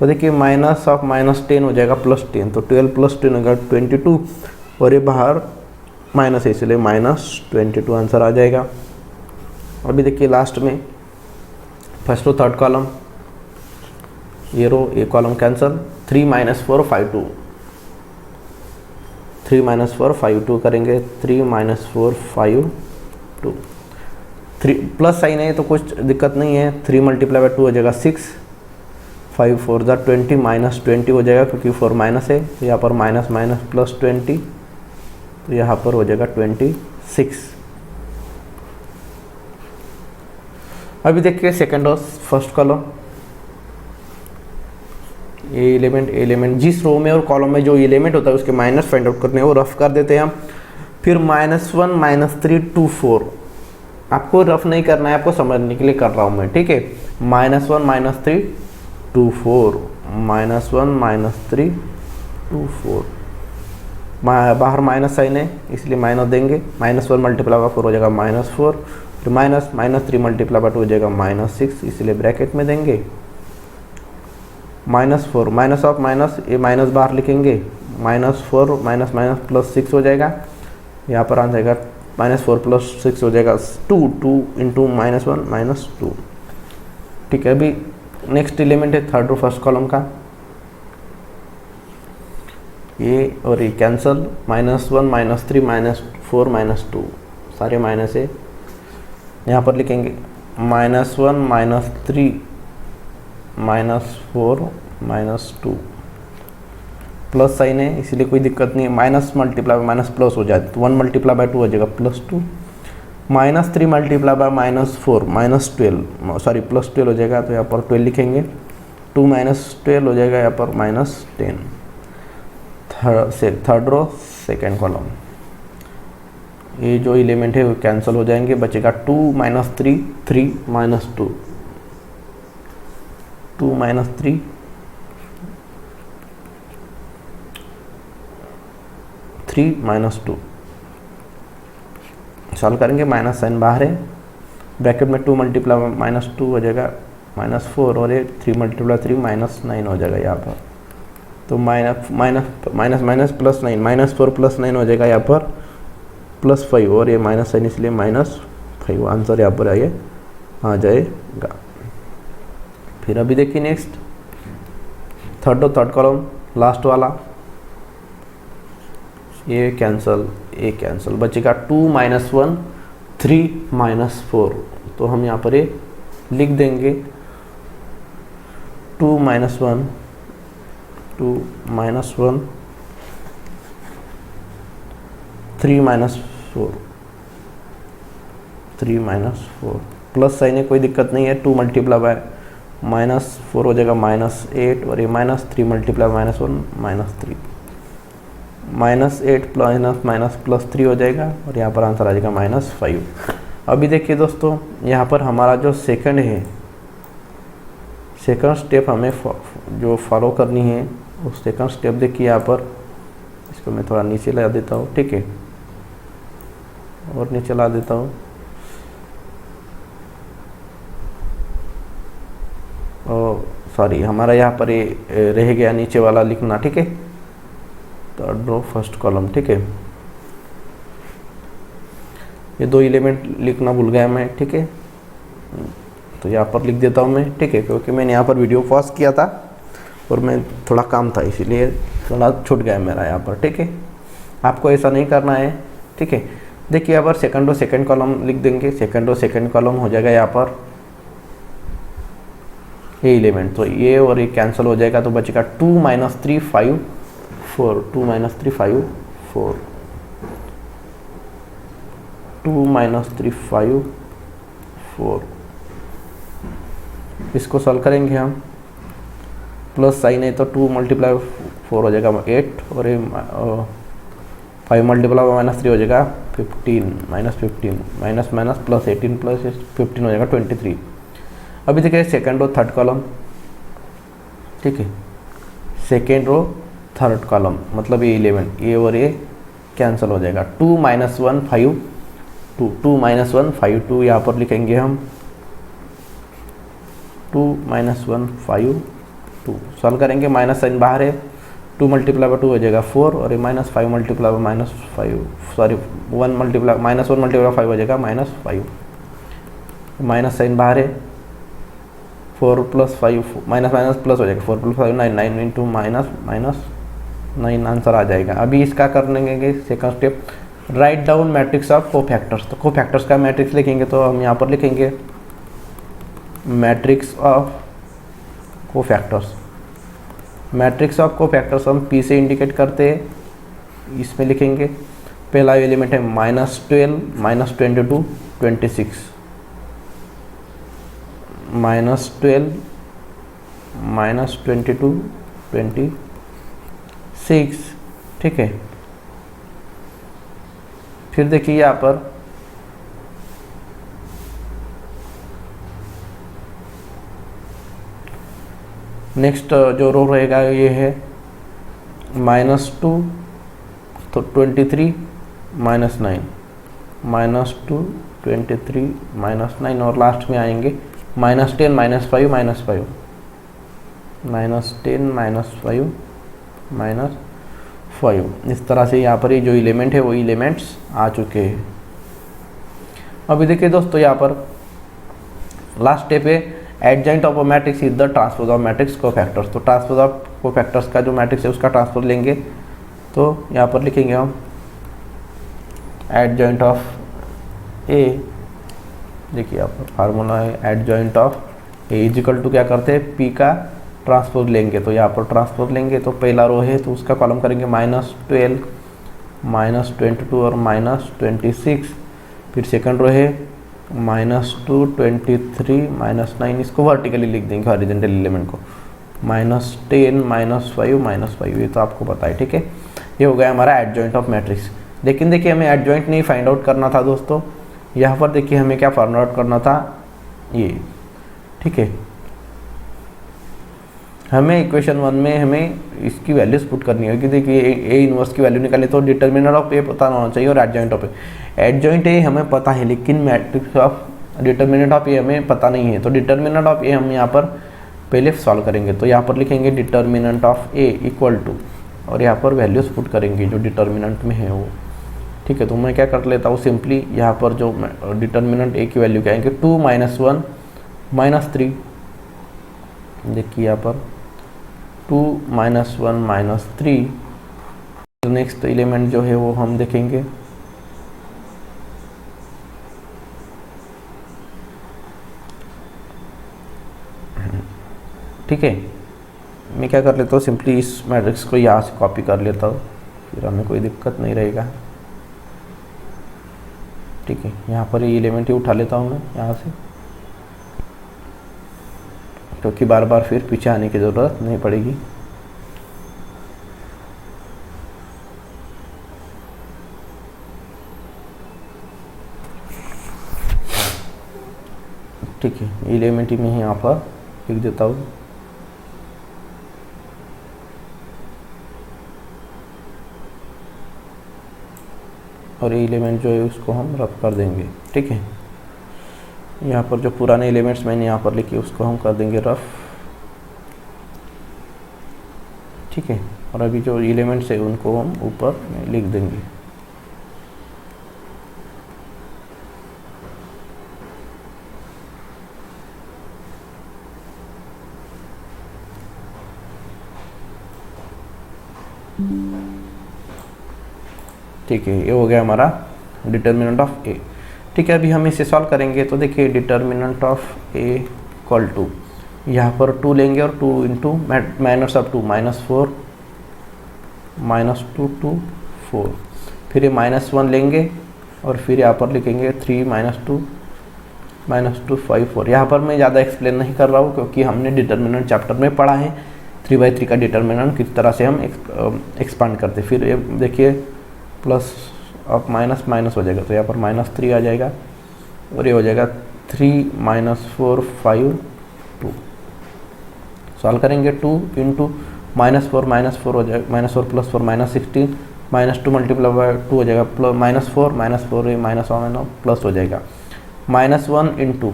तो देखिए माइनस ऑफ -10 हो जाएगा +10, तो 12 + 10 होगा 22, और ये बाहर माइनस है इसलिए -22 आंसर आ जाएगा। अभी देखिए लास्ट में फर्स्ट रो थर्ड कॉलम, ये रो ये कॉलम कैंसिल, 3 - 4 5 2, 3 - 4 5 2 करेंगे, 3 - 4 5 2, 3 प्लस साइन है तो कुछ दिक्कत नहीं है, 3 × 2 हो जाएगा 6, 5 4 20 -20 हो जाएगा क्योंकि 4 माइनस है, तो यहाँ पर माइनस माइनस +20, तो यहाँ पर हो जाएगा 26। अभी देखिए सेकेंड रो फर्स्ट कॉलम, ये एलिमेंट जिस रो में और कॉलम में जो एलिमेंट होता है उसके माइनस फाइंड आउट करने हैं, वो रफ कर देते हैं हम। फिर -1 -3 2 4, आपको रफ नहीं करना है, आपको समझने के लिए कर रहा हूँ मैं, ठीक है। -1 -3 2 4, -1 -3 2 4, बाहर माइनस साइन है इसलिए माइनस देंगे, -1 × 4 हो जाएगा -4, फिर -3 × 2 हो जाएगा -6, इसलिए ब्रैकेट में देंगे। -4 माइनस ऑफ माइनस, ये माइनस बाहर लिखेंगे, -4 माइनस माइनस +6 हो जाएगा, यहाँ पर आ जाएगा -4 + 6 हो जाएगा 2 2 × -1 -2, ठीक है। अभी नेक्स्ट एलिमेंट है थर्ड रो फर्स्ट कॉलम का, ये और ये कैंसल, -1 -3 -4 -2, सारे माइनस है, यहाँ पर लिखेंगे -1 -3 -4 -2, प्लस साइन है इसलिए कोई दिक्कत नहीं है, minus multiply by minus plus हो जाए तो 1 × 2 हो जाएगा +2, -3 × बाय -4 -12, सॉरी +12 हो जाएगा, तो यहाँ पर 12 लिखेंगे, 2 - 12 हो जाएगा यहाँ पर -10। थर्ड रो सेकेंड कॉलम, ये जो एलिमेंट है वो कैंसिल हो जाएंगे, बचेगा 2 - 3 3 -2, 2 - 3 3 -2, सॉल्व करेंगे, माइनस साइन बाहर है, ब्रैकेट में 2 × -2 हो जाएगा -4, और ये 3 × 3 -9 हो जाएगा यहाँ पर, तो माइनस +9 -4 + 9 हो जाएगा यहाँ पर +5, और ये माइनस साइन इसलिए -5 5 आंसर यहाँ पर आइए आ जाएगा। फिर अभी देखिए नेक्स्ट थर्ड कॉलम लास्ट वाला, ये कैंसल बचेगा 2 - 1 3 - 4। तो हम यहाँ पर ये लिख देंगे 2 - 1 3 -4 प्लस साइन है, कोई दिक्कत नहीं है। 2 मल्टीप्लाई बाय -4 हो जाएगा -8 और ये -3 मल्टीप्लाई -1 -3 -8 प्लस -3 हो जाएगा और यहाँ पर आंसर आ जाएगा -5। अभी देखिए दोस्तों यहाँ पर हमारा जो सेकंड स्टेप हमें जो फॉलो करनी है उस सेकंड स्टेप देखिए यहाँ पर, इसको मैं थोड़ा नीचे ला देता हूँ, ठीक है, और नीचे ला देता हूँ। सॉरी हमारा यहाँ पर ये रह गया नीचे वाला लिखना, ठीक है। थर्ड रो फर्स्ट कॉलम, ठीक है, ये 2 एलिमेंट लिखना भूल गया मैं, ठीक है, तो यहाँ पर लिख देता हूँ मैं, ठीक है, क्योंकि मैंने यहाँ पर वीडियो पॉज किया था और मैं थोड़ा काम था इसीलिए थोड़ा छूट गया मेरा यहाँ पर, ठीक है। आपको ऐसा नहीं करना है, ठीक है। देखिए यहाँ पर सेकंड कॉलम लिख देंगे, सेकंड कॉलम हो जाएगा यहाँ पर ये एलिमेंट, तो ये और ये कैंसिल हो जाएगा, तो बचेगा 2 - 3 5 4 2 - 3 5 4 2 - 3 5 4। इसको सॉल्व करेंगे हम, प्लस साइन है तो 2 × 4 हो जाएगा 8 और ये 5 × -3 हो जाएगा 15 -15 प्लस 18 प्लस 15 हो जाएगा 23। अभी देखिए सेकंड रो थर्ड कॉलम, ठीक है, सेकंड रो थर्ड कॉलम मतलब ये 11, ये और ये कैंसिल हो जाएगा। 2 - 1 5 2 2 - 1 5 2 यहाँ पर लिखेंगे हम 2 - 1 5 2 सॉल्व करेंगे, माइनस साइन बाहर है, 2 × 2 हो जाएगा 4 और ये -5 × -5 सॉरी 1 × -5 हो जाएगा -5, माइनस साइन बाहर है, 4 + 5 माइनस प्लस हो जाएगा, 4 + 5 9 9 × -9 आंसर आ जाएगा। अभी इसका कर लेंगे second step, write down matrix of cofactors. तो कोफैक्टर्स का मैट्रिक्स लिखेंगे तो हम यहाँ पर लिखेंगे matrix of cofactors. Matrix of cofactors हम P से इंडिकेट करते हैं, इसमें लिखेंगे पहला एलिमेंट है -12 -22 26 -12 -22 26, ठीक है। फिर देखिए यहाँ पर नेक्स्ट जो रो रहेगा ये है -2 तो 23 -9 -2 23 -9 और लास्ट में आएंगे -10 -5 -5 -10 -5 इस तरह से यहाँ पर ये जो एलिमेंट है वो एलिमेंट्स आ चुके हैं। अभी देखिए दोस्तों यहाँ पर लास्ट स्टेप है adjoint of a matrix is the transpose of matrix cofactors. तो ट्रांसपोज ऑफ कोफैक्टर्स का जो मैट्रिक्स है उसका ट्रांसपोज लेंगे, तो यहाँ पर लिखेंगे हम एडजॉइंट ऑफ ए, देखिए यहाँ पर फार्मूला है adjoint of A is equal to क्या करते हैं पी का ट्रांसपोज लेंगे, तो यहाँ पर ट्रांसपोज लेंगे तो पहला रो है तो उसका कॉलम करेंगे -12 -22 और -26। फिर सेकंड रो है -2 23 -9, इसको वर्टिकली लिख देंगे हॉरिजॉन्टल एलिमेंट को -10 -5 -5, ये तो आपको पता है, ठीक है। ये हो गया हमारा एडजॉइंट ऑफ मैट्रिक्स। लेकिन देखिए हमें एडजॉइंट नहीं फाइंड आउट करना था दोस्तों, यहाँ पर देखिए हमें क्या फाइंड आउट करना था ये, ठीक है। हमें इक्वेशन 1 में हमें इसकी वैल्यूज पुट करनी होगी। देखिए ए इनवर्स की वैल्यू निकाले तो डिटर्मिनेंट ऑफ ए पता होना चाहिए और adjoint of A. Adjoint A हमें पता है लेकिन मैट्रिक्स ऑफ डिटर्मिनेंट ऑफ ए हमें पता नहीं है, तो डिटर्मिनेंट ऑफ ए हम यहाँ पर पहले सॉल्व करेंगे। तो यहाँ पर लिखेंगे determinant of A equal to और यहाँ पर वैल्यूज पुट करेंगे जो डिटर्मिनेंट में है वो ठीक है, तो मैं क्या कर लेता हूँ सिंपली यहाँ पर जो डिटर्मिनेंट ए की वैल्यू क्या है कि 2 - 1 - 3। देखिए यहाँ पर 2 - 1 - 3। नेक्स्ट एलिमेंट जो है वो हम देखेंगे, ठीक है। मैं क्या कर लेता हूँ सिंपली इस मैट्रिक्स को यहाँ से कॉपी कर लेता हूँ, फिर हमें कोई दिक्कत नहीं रहेगा। ठीक है, यहाँ पर ये एलिमेंट ही उठा लेता हूँ मैं यहाँ से, क्योंकि बार बार फिर पीछे आने की ज़रूरत नहीं पड़ेगी। ठीक है, एलिमेंट ही मैं यहाँ पर लिख देता हूँ। और ये एलिमेंट जो है उसको हम रफ कर देंगे। ठीक है, यहाँ पर जो पुराने एलिमेंट्स मैंने यहाँ पर लिखे उसको हम कर देंगे रफ। ठीक है, और अभी जो एलिमेंट्स है उनको हम ऊपर लिख देंगे। ठीक है, ये हो गया हमारा डिटर्मिनेंट ऑफ ए। ठीक है, अभी हम इसे सॉल्व करेंगे। तो देखिए determinant of A equal to, यहाँ पर 2 लेंगे और 2 इंटू माइनस ऑफ 2 -4 -2 2 4, फिर ये -1 लेंगे और फिर यहाँ पर लिखेंगे 3 -2 -2 5 4। यहाँ पर मैं ज़्यादा एक्सप्लेन नहीं कर रहा हूँ क्योंकि हमने डिटर्मिनेंट चैप्टर में पढ़ा है 3/3 का डिटर्मिनेंट किस तरह से हम एक्सपांड करते। फिर ये देखिए प्लस अब माइनस माइनस हो जाएगा, तो यहाँ पर -3 आ जाएगा और ये हो जाएगा 3 -4 5 2। सॉल्व करेंगे 2 इंटू -4 हो जाएगा, -4 + 4 -16, -2 मल्टीप्लाई बाय 2 हो जाएगा -4 ये -1 प्लस हो जाएगा, -1 इंटू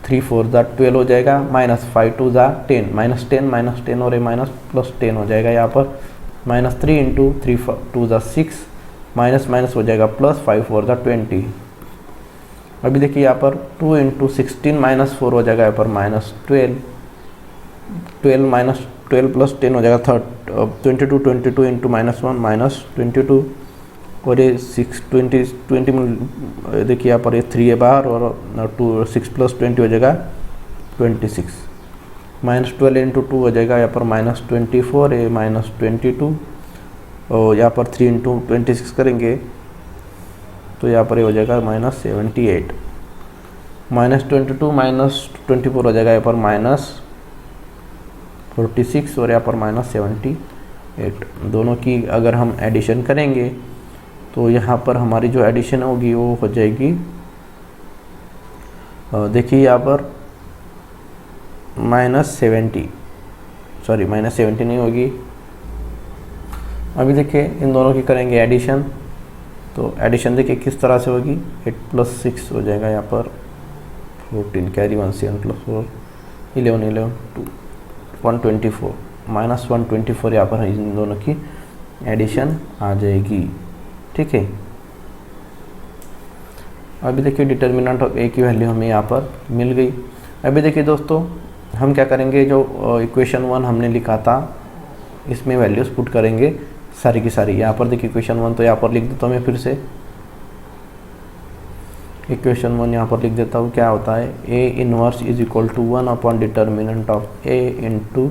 3 4 12 हो जाएगा, -5 2 10 -10 और ये +10 हो जाएगा। यहाँ पर -3 इंटू 3 2 6 माइनस हो जाएगा +5 4 20। अभी देखिए यहाँ पर 2 इंटू 16 -4 हो जाएगा, यहाँ पर -12 12 + 10 हो जाएगा 22 इंटू -1 -22 और ये 20 देखिए यहाँ पर ये 3 है बाहर और 6 + 20 हो जाएगा 26, -12 इंटू 2 हो जाएगा यहाँ पर -24 ये -22 और यहाँ पर 3 इंटू 26 करेंगे तो यहाँ पर ये हो जाएगा -78, -22 -24 हो जाएगा यहाँ पर -46 और यहाँ पर -78। दोनों की अगर हम एडिशन करेंगे तो यहाँ पर हमारी जो एडिशन होगी वो हो जाएगी, देखिए यहाँ पर -70 नहीं होगी। अभी देखिए इन दोनों की करेंगे एडिशन, तो एडिशन देखिए किस तरह से होगी, 8 + 6 हो जाएगा यहाँ पर 14 कैरी 1 7 + 4 11 2 124 -124 यहाँ पर इन दोनों की एडिशन आ जाएगी। ठीक है, अभी देखिए डिटर्मिनेंट ऑफ ए की वैल्यू हमें यहाँ पर मिल गई। अभी देखिए दोस्तों हम क्या करेंगे, जो इक्वेशन 1 हमने लिखा था इसमें वैल्यूज़ पुट करेंगे सारी की सारी। यहाँ पर देखिए इक्वेशन 1 तो यहाँ पर लिख देता हूँ मैं, फिर से इक्वेशन 1 यहाँ पर लिख देता हूँ। क्या होता है, A inverse is equal to 1 upon determinant of A into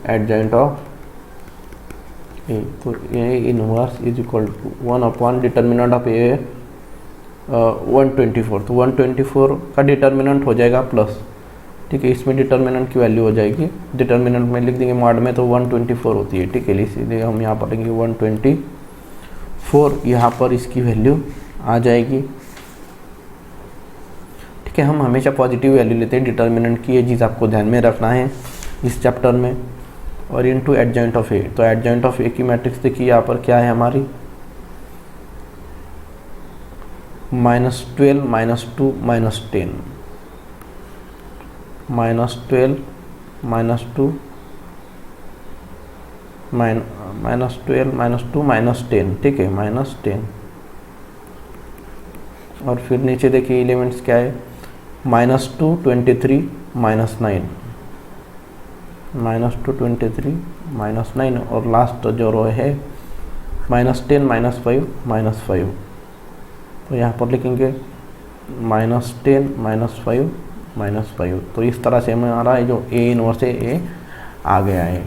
adjoint of A. तो A inverse is equal to 1 upon determinant of A 124, तो 124 का डिटर्मिनेंट हो जाएगा प्लस। ठीक है, इसमें डिटर्मिनेंट की वैल्यू हो जाएगी, डिटर्मिनेंट में लिख देंगे मॉड में तो 124 होती है। ठीक है, इसीलिए हम यहाँ पर लिखेंगे 124, यहाँ पर इसकी वैल्यू आ जाएगी। ठीक है, हम हमेशा पॉजिटिव वैल्यू लेते हैं डिटर्मिनेंट की, ये चीज़ आपको ध्यान में रखना है इस चैप्टर में। और इनटू एडजॉइंट ऑफ ए, तो एडजॉइंट ऑफ ए की मैट्रिक्स देखिए यहाँ पर क्या है हमारी, -12 -2 -10 -12 -2 -12 -2 -10, ठीक है, -10। और फिर नीचे देखिए एलिमेंट्स क्या है, -2 23 -9, -2 23 -9, और लास्ट जो रो है -10 -5 -5। तो यहाँ पर लिखेंगे -10 -5 -5। तो इस तरह से हमारा जो ए इनवर्स है ए आ गया है।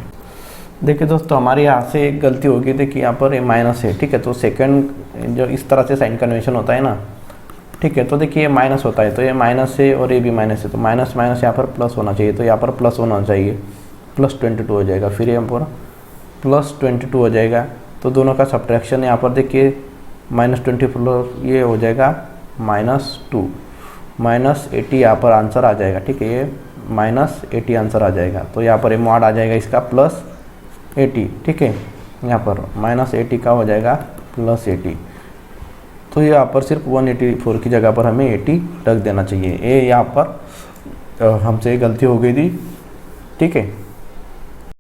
देखिए दोस्तों, हमारे यहाँ से एक गलती होगी थी कि यहाँ पर ए माइनस है, ठीक है। तो सेकंड जो इस तरह से साइन कन्वेंशन होता है ना, ठीक है। तो देखिए ये माइनस होता है, तो ये माइनस है और ये भी माइनस है, तो माइनस माइनस यहाँ पर प्लस होना चाहिए, तो यहाँ पर प्लस होना चाहिए, +22 हो जाएगा। फिर यहाँ पर +22 हो जाएगा, तो दोनों का सब्ट्रैक्शन यहाँ पर देखिए -24 ये हो जाएगा -2, -80 यहाँ पर आंसर आ जाएगा, ठीक है। ये -80 आंसर आ जाएगा, तो यहाँ पर ये मॉड आ जाएगा इसका +80, ठीक है। यहाँ पर -80 का हो जाएगा +80। तो यहाँ पर सिर्फ 184 की जगह पर हमें 80 रख देना चाहिए। ये यहाँ पर हमसे गलती हो गई थी, ठीक है।